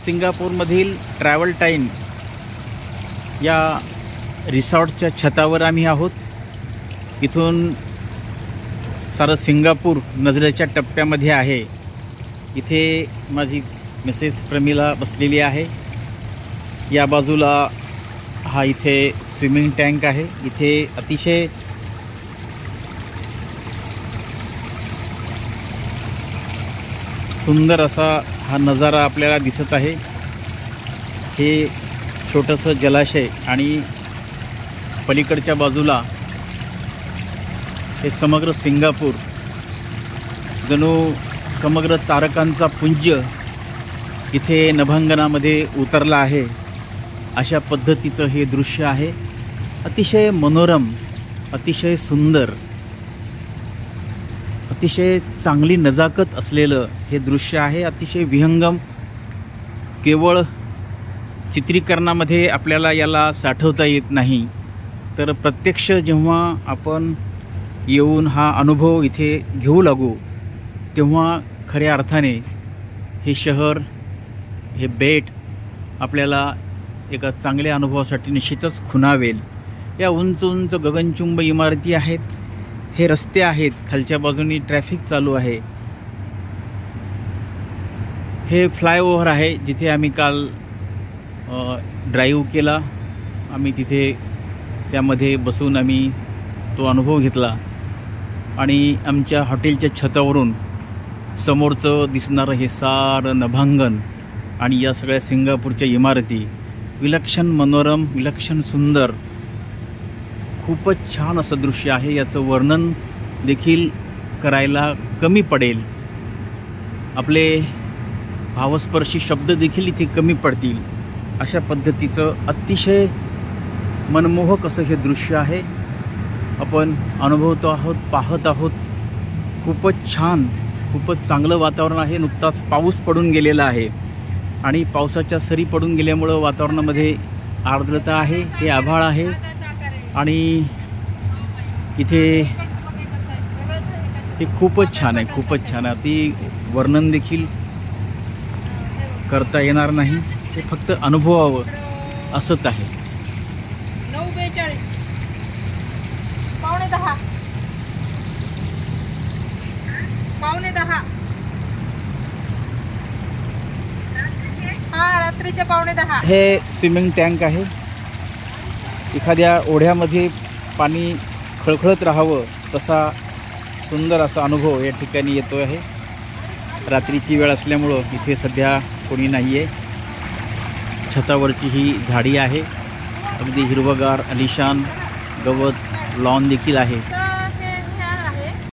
सिंगापूरमधील travel time या रिसॉर्टच्या छतावर आम्ही आहोत। इथून सारं सिंगापूर नजरेच्या टप्प्यामध्ये आहे। इथे माझी मिसेस प्रमिला बसलेली आहे। या बाजूला हा इथे स्विमिंग टँक आहे। इथे अतिशय सुंदर असा हा नजारा आपल्याला दिसत आहे। हे छोटंसं जलाशय आणि पलीकडच्या बाजूला हे समग्र सिंगापूर, जणू समग्र तारकांचा पुंज इथे नभांगणामध्ये उतरला आहे। अशा पद्धतीचं हे दृश्य आहे। अतिशय मनोरम, अतिशय सुंदर, अतिशय चांगली नजाकत असलेलं हे दृश्य आहे। अतिशय विहंगम, केवळ चित्रीकरणामध्ये आपल्याला याला साठवता येत नाही, तर प्रत्यक्ष जेव्हा आपण येऊन हा अनुभव इथे घेऊ लागू तेव्हा खऱ्या अर्थाने हे शहर, हे बेट आपल्याला एका चांगल्या अनुभवासाठी निश्चितच खुणावेल। या उंच उंच गगनचुंब इमारती आहेत, हे रस्ते आहेत, खालच्या बाजूनी ट्रॅफिक चालू आहे। हे फ्लायओव्हर आहे जिथे आम्ही काल ड्राईव्ह केला। आम्ही तिथे त्यामध्ये बसून आम्ही तो अनुभव घेतला आणि आमच्या हॉटेलच्या छतावरून समोरचं दिसणारं हे सारं नभांगण आणि या सगळ्या सिंगापूरच्या इमारती विलक्षण मनोरम, विलक्षण सुंदर, खूपच छान असं दृश्य आहे। याचं वर्णन देखील करायला कमी पडेल, आपले भावस्पर्शी शब्द देखील इथे कमी पडतील, अशा पद्धतीचं अतिशय मनमोहक असं हे दृश्य आहे। आपण अनुभवतो आहोत, पाहत आहोत। खूपच छान, खूपच चांगलं वातावरण आहे। नुकताच पाऊस पडून गेलेला आहे आणि पावसाच्या सरी पडून गेल्यामुळं वातावरणामध्ये आर्द्रता आहे, हे आभाळ आहे आणि इथे हे खूपच छान आहे, खूपच छान आहे। ती वर्णन देखील करता येणार नाही, ते फक्त अनुभवावं असंच आहे। 9:42 9:45 9:45 हां, रात्रीचे 9:45। हे स्विमिंग टँक आहे। एखाद्या ओढ्यामध्ये पाणी खळखळत राहावं तसा सुंदर असा अनुभव या ठिकाणी येतो आहे। रात्रीची वेळ असल्यामुळं इथे सध्या कोणी नाही आहे। छतावरची ही झाडी आहे, अगदी हिरवगार, अलिशान गवत, लॉन देखील आहे।